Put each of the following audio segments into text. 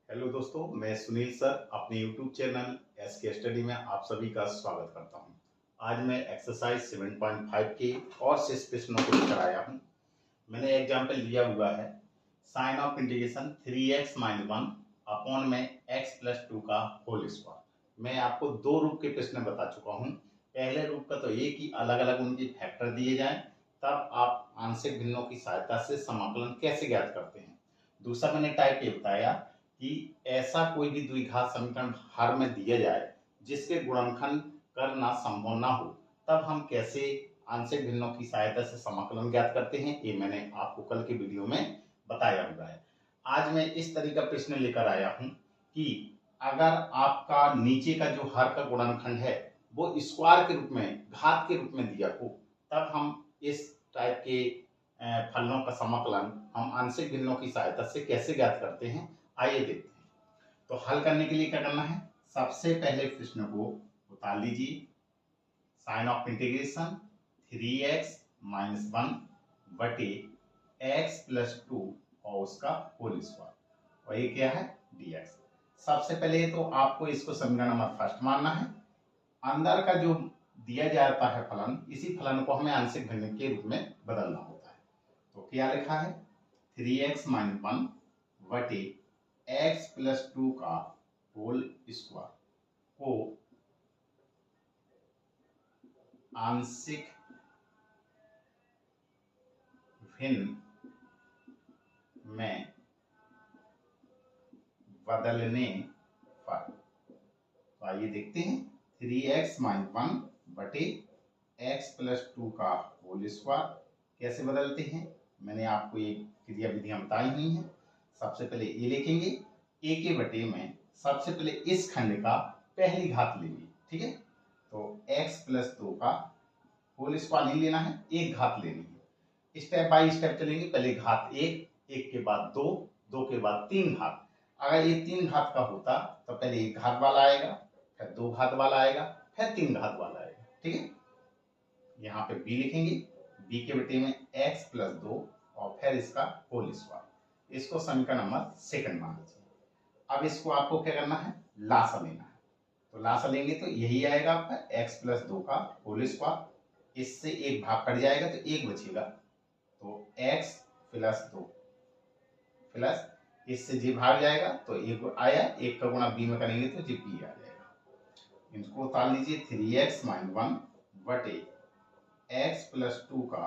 Hello दोस्तों, मैं Sunil sir अपने YouTube चैनल SK स्टडी में आप सभी का स्वागत करता हूं। आज मैं एक्सरसाइज 7.5 के और शेष प्रश्नों को लेकर आया हूं। मैंने एग्जाम्पल लिया हुआ है sign of integration 3x-1 upon में x+2 का होल स्क्वायर। मैं आपको दो रूप के प्रश्न बता चुका हूं। पहले रूप का तो ये कि अलग अलग उनके फैक्टर दिए जाएं, तब आप आंशिक भिन्नों की सहायता से समाकलन कैसे ज्ञात करते हैं। दूसरा मैंने टाइप ये बताया कि ऐसा कोई भी द्विघात समीकरण हर में दिया जाए जिसके गुणनखंड करना संभव ना हो, तब हम कैसे आंशिक भिन्नों की सहायता से समाकलन ज्ञात करते हैं। ये मैंने आपको कल के वीडियो में बताया हुआ है। आज मैं इस तरह का प्रश्न लेकर आया हूं कि अगर आपका नीचे का जो हर का गुणनखंड है वो स्क्वायर के रूप में, घात के रूप में दिया हो, तब हम इस टाइप के फलनों का समाकलन हम आंशिक भिन्नों की सहायता से कैसे ज्ञात करते हैं, आइए देखते हैं। तो हल करने के लिए क्या करना है, सबसे पहले प्रश्न को उतार लीजिए। साइन ऑफ इंटीग्रेशन 3x-1 बटे x+2 और उसका होल स्क्वायर, और ये क्या है dx। सबसे पहले तो आपको इसको समीकरण नंबर फर्स्ट मानना है। अंदर का जो दिया जाता है फलन, इसी फलन को हमें आंशिक भिन्न के रूप में बदलना होता है। तो क्या लिखा है 3x-1 बटे x+2 का होल स्क्वायर को आंशिक भिन्न में बदलने पर, तो आइए देखते हैं 3x-1 बटे x+2 का होल स्क्वायर कैसे बदलते हैं। मैंने आपको ये क्रिया विधियां बताई हुई हैं। सबसे पहले ये लिखेंगे a के बटे में, सबसे पहले इस खंड का पहली घात लेंगे, ठीक है। तो x+2 का होल स्क्वायर नहीं लेना है, एक घात लेनी है। स्टेप बाय स्टेप चलेंगे। पहले घात एक, एक के बाद दो, दो के बाद तीन घात। अगर ये तीन घात का होता तो पहले एक घात वाला आएगा, फिर दो घात वाला आएगा, फिर तीन घात वाला आएगा, ठीक है। यहाँ पे b लिखेंगे, b के बटे में x+2 और फिर इसका होल स्क्वायर। इसको समीकरण नंबर सेकंड मान लीजिए। अब इसको आपको क्या करना है, लासा लेना है। तो लासा लेंगे तो यही आएगा आपका x+2 का होल स्क्वायर। इससे एक भाग कट जाएगा तो एक बचेगा, तो x+2 प्लस इससे जी भाग जाएगा तो एक आया, एक का गुणा b में करेंगे तो जी b आ जाएगा। इनको उतार लीजिए 3x-1 बटे x+2 का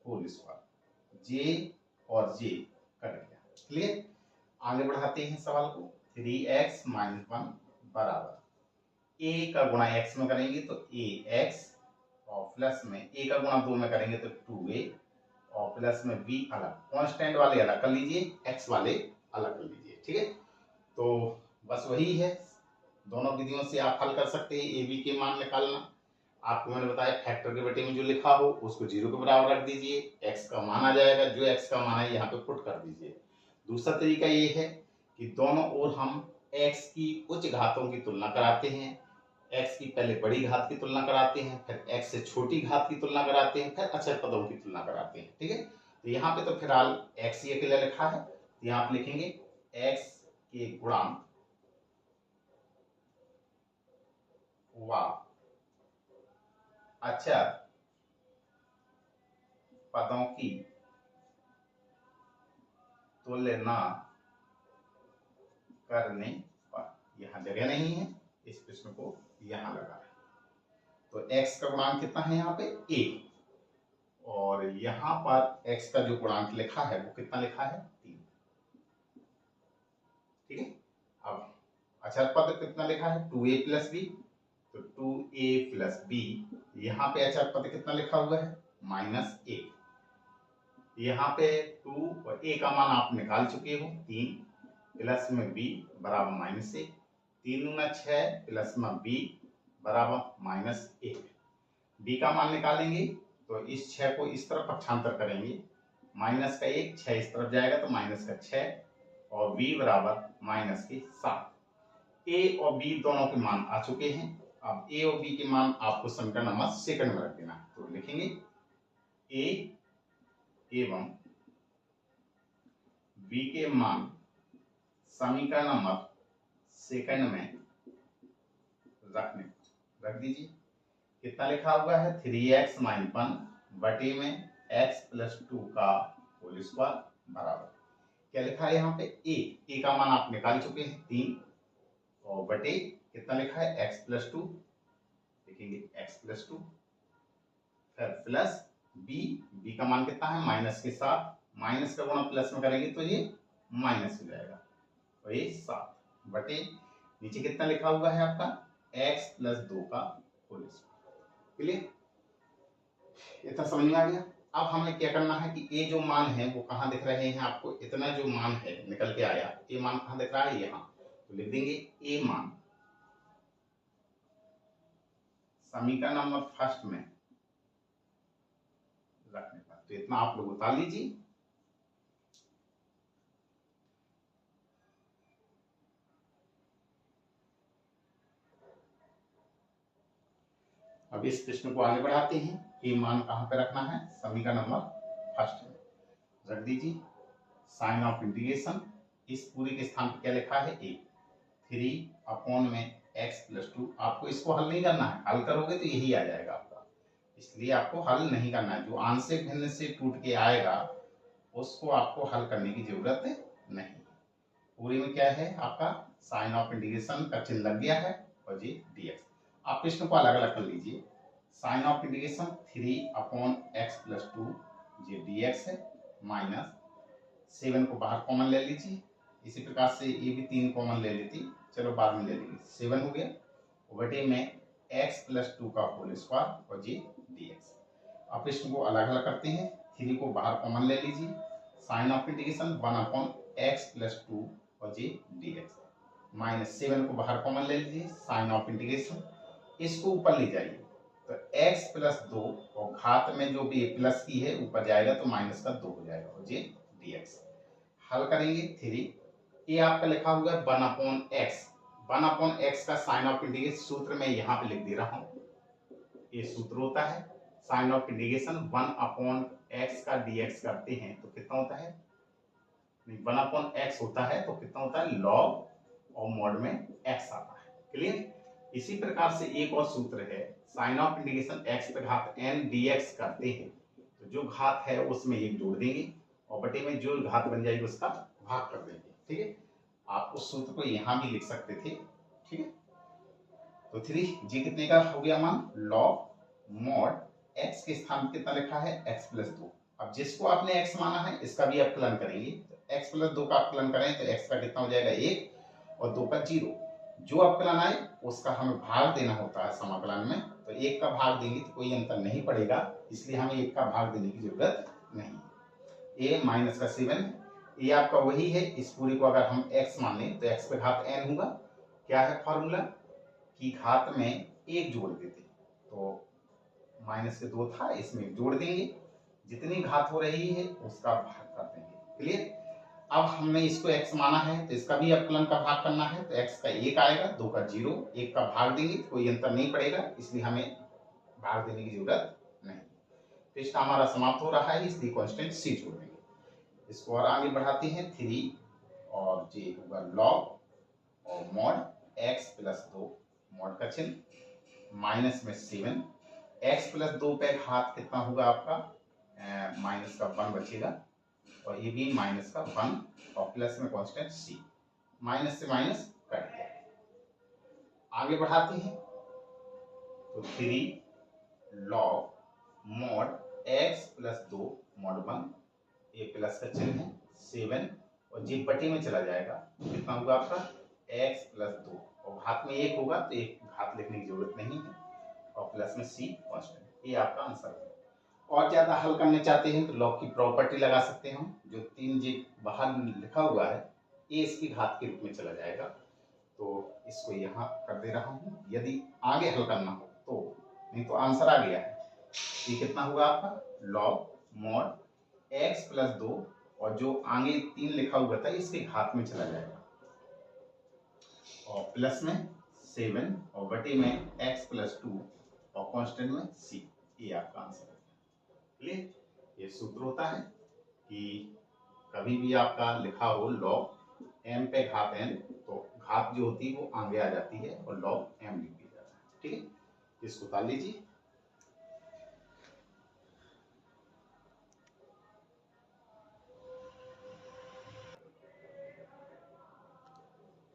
होल स्क्वायर। जे और जे कट गया, क्लियर। आगे बढ़ाते हैं सवाल को। 3x-1 बराबर a का गुणा x में करेंगे तो ax, और प्लस में a का गुणा 2 में करेंगे तो 2a, और प्लस में b अलग, कांस्टेंट वाले अलग कर लीजिए, x वाले अलग कर लीजिए, ठीक है। तो बस वही है, दोनों विधियों से आप हल कर सकते हैं। a b के मान निकालना आपको मैंने बताया, फैक्टर के बेटे में जो लिखा हो उसको 0 के बराबर रख दीजिए, x का मान आ जाएगा, जो x का मान है यहाँ पे पुट कर दीजिए। दूसरा तरीका ये है कि दोनों ओर हम x की उच्च घातों की तुलना कराते हैं। x की पहले बड़ी घात की तुलना कराते हैं, फिर x से छोटी घात की तुलना कराते हैं, फिर अचर पदों की तुलना कराते हैं, ठीक है। तो यहाँ पे तो फिलहाल x ये के लिए लिखा है, तो यहाँ पे लिखेंगे x के गुणांक व अचर पदों की तुलना करने पर, यहाँ जगह नहीं है, इस प्रश्न को यहाँ लगा है। तो x का गुणांक कितना है यहाँ पे a, और यहाँ पर x का जो गुणांक लिखा है वो कितना लिखा है 3, ठीक है। अब अचर पद कितना लिखा है 2a प्लस b, तो 2a प्लस b, यहाँ पे अचर पद कितना लिखा हुआ है -1। यहाँ पे 2 और a का मान आप निकाल चुके हो, 3 प्लस में b बराबर -1, 3 दूना 6 प्लस में b बराबर -1। b का मान निकालेंगे तो इस 6 को इस तरफ पक्षांतर करेंगे, माइनस का 1, 6 इस तरफ जाएगा तो माइनस का 6, और b बराबर -7। a और b दोनों के मान आ चुके हैं। अब a और b के मान आपको समीकरण नंबर सेकंड में रख देना है। तो लिखेंगे a एवं b के मान समीकरण नंबर सेकंड में रख दीजिए। कितना लिखा हुआ है 3x माइनस 1 बटे में x प्लस 2 का होल स्क्वायर बराबर क्या लिखा है यहाँ पे a का मान आप निकाल चुके हैं 3 और बटे कितना लिखा है x प्लस 2 लिखेंगे x प्लस 2 फिर प्लस b का मान कितना है माइनस के साथ माइनस का गुणा प्लस में करेंगे तो ये माइनस हो जाएगा और ये 7 बटे नीचे कितना लिखा हुआ है आपका x प्लस 2 का होल स्क्वायर। क्लियर? इतना समझ में आ गया। अब हमें क्या करना है कि ये जो मान है वो कहाँ दिख रहे हैं आपको, इतना जो मान है निकल के आया ये मान कहाँ दिख रहा है यहाँ, तो लिख देंगे ये मान समीकरण नंबर फर्स्ट में रखने का। तो इतना आप लोग उतार लीजिए। अब इस प्रश्न को आगे बढ़ाते हैं। ये मान कहाँ पे रखना है, समीकरण नंबर फर्स्ट में रख दीजिए। साइन ऑफ इंटीग्रेशन इस पूरे के स्थान पर क्या लिखा है ए 3 अपॉन में x प्लस 2। आपको इसको हल नहीं करना है, हल करोगे तो यही आ जाएगा आपका, इसलिए आपको हल नहीं करना है। जो आंशिक भिन्न से टूट के आएगा उसको आपको हल करने की जरूरत नहीं। पूरे में क्या है आपका साइन ऑफ इंटीग्रेशन का चिन्ह लग गया है और जी dx। आप प्रश्न को अलग अलग कर लीजिए। Sign of integration 3 upon x plus 2 ये dx है माइनस 7 को बाहर कॉमन ले लीजिए। इसी प्रकार से ये भी 3 कॉमन ले लेती, चलो बाद में ले लेंगे। 7 हो गया बटे में x प्लस 2 का होल स्क्वायर और जी dx। अब प्रश्न को अलग अलग करते हैं। 3 को बाहर कॉमन ले लीजिए। Sign of integration 1 upon x plus 2 और जी dx माइनस 7 को बाहर कॉमन ले लीजिए। साइन ऑफ इंटीग्रेशन इसको ऊपर ले जाइए तो x प्लस 2 और घात में जो भी प्लस की है ऊपर जाएगा तो माइनस का 2 हो जाएगा और जी dx। हल करेंगे 3 ये आपका लिखा हुआ है 1 अपॉन x का साइन ऑफ इंटीग्रेशन सूत्र में यहाँ पे लिख दे रहा हूँ। ये सूत्र होता है sign of integration 1 upon x का dx करते हैं तो कितना होता है, 1 अपॉन x होता है तो कितना होता है log और मॉड में x आता है। क्लियर? इसी प्रकार से एक और सूत्र है साइन ऑफ इंटीग्रेशन x पे घात n dx करते हैं तो जो घात है उसमें एक जोड़ देंगे और बटे में जो घात बन जाएगी उसका भाग कर देंगे। ठीक है, आप उस सूत्र को यहाँ भी लिख सकते थे। ठीक है, तो 3 जी कितने का हो गया मान, log मॉड x के स्थान पर कितना लिखा है x प्लस 2। अब जिसको आपने x माना है इसका भी अपकलन करेंगे तो x प्लस 2 का अपकलन करें तो x का कितना हो जाएगा 1 और 2 का 0। जो अपकलन आए उसका हमें भाग देना होता है समाकलन में, तो 1 का भाग देंगे तो कोई अंतर नहीं पड़ेगा, इसलिए हमें 1 का भाग देने की जरूरत नहीं। a माइनस का 7 ये आपका वही है। इस पूरी को अगर हम x माने तो x पे घात n होगा। क्या है फॉर्मूला कि घात में 1 जोड़ देते तो माइनस के 2 था इसमें जोड़ देंगे, जितनी घात हो रही है उसका भाग कर देंगे। क्लियर? अब हमने इसको x माना है तो इसका भी अपकलन का भाग करना है तो x का 1 आएगा, 2 का 0, 1 का भाग देंगे तो कोई अंतर नहीं पड़ेगा, इसलिए हमें भाग देने की जरूरत नहीं। प्रश्न हमारा समाप्त हो रहा है, इसलिए कांस्टेंट c जोड़ देंगे। इसको और आगे बढ़ाते हैं। 3 और j होगा log और मॉड x प्लस 2 मॉड का चिन्ह माइनस में 7 x प्लस 2 पे घात कितना होगा आपका माइनस का 1 बचेगा और ये भी माइनस का 1 और प्लस में कांस्टेंट c, माइनस से माइनस कट गया। आगे बढ़ाते हैं तो 3 log mod x plus 2 mod 1 ये प्लस का चिन्ह है 7 और जी बटे में चला जाएगा तो कितना होगा आपका x प्लस 2 और घात में 1 होगा तो एक घात लिखने की जरूरत नहीं है और प्लस में c कांस्टेंट। ये आपका आंसर है। और ज्यादा हल करने चाहते हैं तो लॉग की प्रॉपर्टी लगा सकते हैं हम। जो 3 जी बाहर लिखा हुआ है ये इसकी घात के रूप में चला जाएगा, तो इसको यहाँ कर दे रहा हूँ यदि आगे हल करना हो तो, नहीं तो आंसर आ गया है। ये कितना हुआ आपका लॉग मॉड x प्लस 2 और जो आगे 3 लिखा हुआ था इसके घात में चला जाएगा और प्लस में 7 और बटे में x प्लस 2 और कांस्टेंट में c। ये आपका आंसर है। क्लियर? ये सूत्र होता है कि कभी भी आपका लिखा हो लॉग m पे घात n, तो घात जो होती है वो आगे आ जाती है और log m लिख दिया जाता है। ठीक है, इसको उतार लीजिए।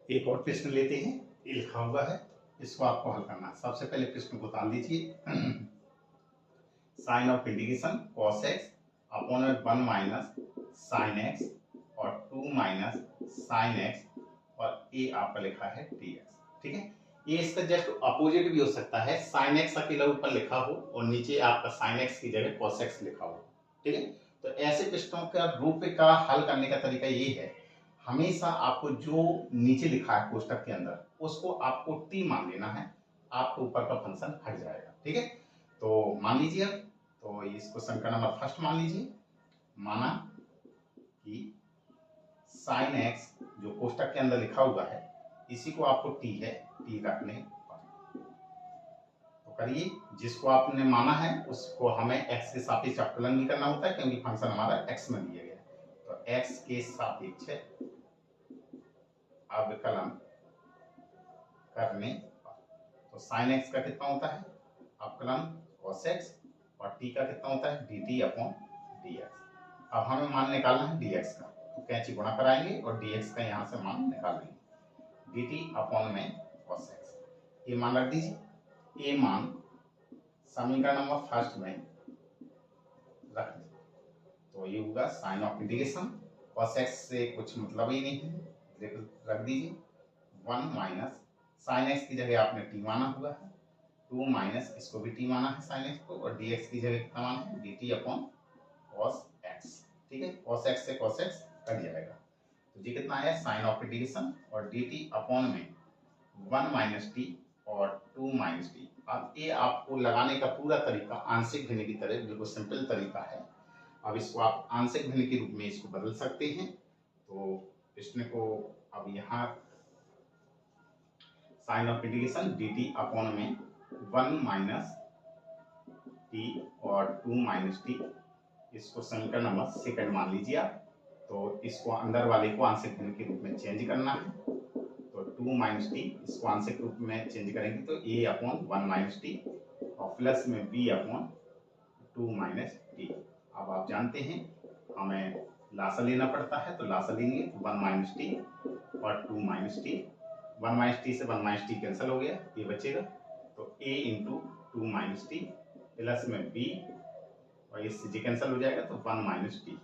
एक और प्रश्न लेते हैं, ये लिखा हुआ है, इसको आपको हल करना है। सबसे पहले प्रश्न को उतार लीजिए। Sign of integration cos x upon 1 minus sine x और 2 माइनस साइन x और ये आपका लिखा है dx। ठीक है, ये इसका जस्ट अपोजिट भी हो सकता है, साइन x अकेला ऊपर लिखा हो और नीचे आपका साइन x की जगह cos x लिखा हो। ठीक है, तो ऐसे प्रश्नों का रूप का हल करने का तरीका ये है, हमेशा आपको जो नीचे लिखा है कोष्टक के अंदर उसको आपको t मान लेना है, आपको ऊपर का फंक्शन हट जाएगा। ठीक है, तो मान लीजिए अब, तो इसको समीकरण नंबर फर्स्ट मान लीजिए। माना कि साइन एक्स जो कोष्टक के अंदर लिखा हुआ है इसी को आपको टी है, टी रखने तो करिए, जिसको आपने माना है उसको हमें एक्स के सापेक्ष अवकलन भी करना होता है क्योंकि फंक्शन हमारा एक्स में दिया गया है। तो एक्स के सापेक्ष अवकलन करने तो साइन एक्स का कितना होता है अवकलन cos x और t का कितना होता है dt अपॉन dx। अब हमें मान निकालना है dx का, तो कैंची गुणा कराएंगे और dx का यहाँ से मान निकाल लेंगे। dt अपॉन में cos x, ये मान रख दीजिए, ये मान समीकरण नंबर फर्स्ट में रख दीजिए। तो ये होगा sign of integration cos x से कुछ मतलब ही नहीं है, रख दीजिए 1 माइनस साइन x की जगह आपने t माना हुआ है, 2 माइनस इसको भी t माना है साइन x को और dx की जगह कितना माना है dt अपॉन cos x। ठीक है, cos x से cos x कट जाएगा, तो ये कितना आया साइन ऑफ इंटीग्रेशन और dt अपॉन में 1 माइनस टी और 2 माइनस टी। अब ये आपको लगाने का पूरा तरीका आंशिक भिन्न की तरह बिल्कुल सिंपल तरीका है। अब इसको आप आंशिक भिन्न के रूप में इसको बदल सकते हैं। तो प्रश्न को अब यहाँ sign of integration dt upon में 1 माइनस टी और 2 माइनस टी, इसको समीकरण नंबर सेकंड मान लीजिए आप। तो इसको अंदर वाले को आंशिक भिन्न के रूप में चेंज करना है, तो 2 माइनस टी इसको आंशिक रूप में चेंज करेंगे तो a अपॉन 1 माइनस टी और प्लस में b अपॉन 2 माइनस टी। अब आप जानते हैं हमें लासा लेना पड़ता है, तो लासा लेंगे तो 1 माइनस टी और 2 माइनस टी, 1 माइनस टी से 1 माइनस टी कैंसिल हो गया, ये बचेगा तो a into 2 minus T plus में b और इससे जी कैंसिल हो जाएगा तो 1 माइनस टी,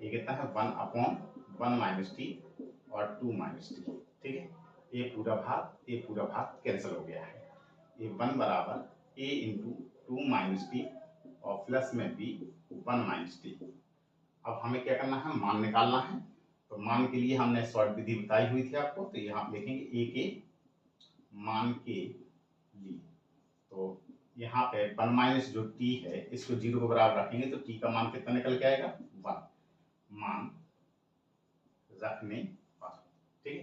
ये कितना है 1 अपॉन 1 माइनस टी और 2 माइनस टी। ठीक है, ये पूरा भाग कैंसिल हो गया है, ये 1 बराबर a इंटू 2 माइनस टी और प्लस में b 1 माइनस टी। अब हमें क्या करना है मान निकालना है, तो मान के लिए हमने शॉर्ट विधि बताई हुई थी आपको, तो यहाँ आप लिखेंगे a के मान के लिए, तो यहाँ पे 1 माइनस जो t है इसको 0 के बराबर रखेंगे तो t का मान कितना निकल के आएगा 1 मान रखने पर। ठीक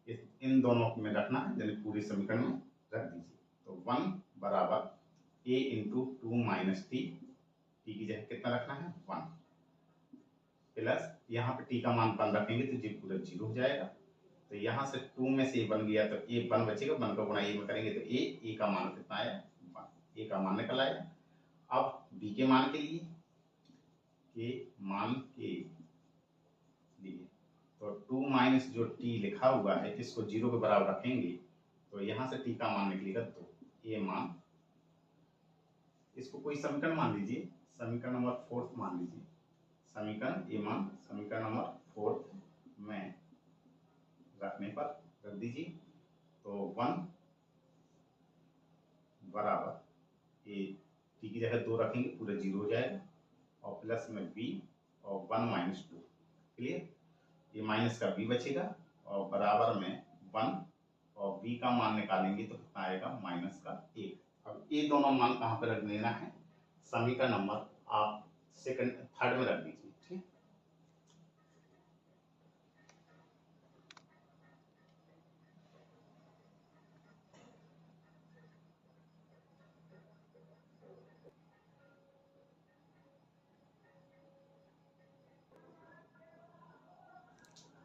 है, इन दोनों में रखना है, यानी पूरे समीकरण में रख दीजिए। तो 1 बराबर a into 2 minus T, T की जगह कितना रखना है 1 प्लस यहाँ पे t का मान 1 रखेंगे तो ये पूरा 0 हो जाएगा, तो यहाँ से 2 में से 1 गया तो a 1 बचेगा, 1 का गुणा a में करेंगे तो a का मान कितना आया 1, a का मान निकल आया। अब b के मान के लिए तो 2 माइनस जो t लिखा हुआ है इसको 0 के बराबर रखेंगे तो यहाँ से t का मान निकलेगा 2, ये मान, इसको कोई समीकरण मान लीजिए, समीकरण नंबर 4 मान लीजिए, समीकरण ये मान समीकरण नंबर 4 में रखने पर रख दीजिए, तो 1 बराबर ये t की जगह 2 रखेंगे पूरा 0 हो जाएगा और प्लस में b और 1 माइनस 2, क्लियर, ये माइनस का b बचेगा और बराबर में 1 और b का मान निकालेंगे तो कितना आएगा माइनस का 1। अब ये दोनों मान कहाँ पे रख देना है समीकरण नंबर आप सेकंड थर्ड में रख दीजिए। ठीक,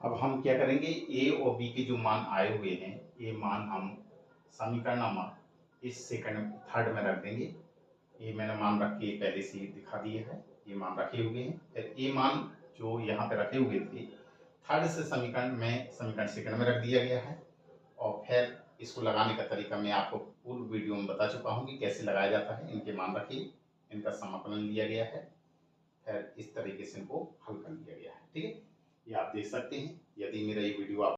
अब हम क्या करेंगे, ए और बी के जो मान आए हुए हैं ये मान हम समीकरण नंबर इस सेकंड थर्ड में रख देंगे। ये मैंने मान रख के पहले से ही दिखा दिए हैं, ये मान रखे हुए हैं। फिर ये मान जो यहाँ पे रखे हुए थे थर्ड से समीकरण में समीकरण सेकंड में रख दिया गया है। और फिर इसको लगाने का तरीका मैं आपको पूर्व वीडियो में बता चुका हूँ कि कैसे लगाया जाता है। इनके मान रखिए, इनका समाकलन लिया गया है, फिर इस तरीके से इनको हल कर लिया गया है। ठीक है, ये आप देख सकते हैं। यदि मेरा ये वीडियो आप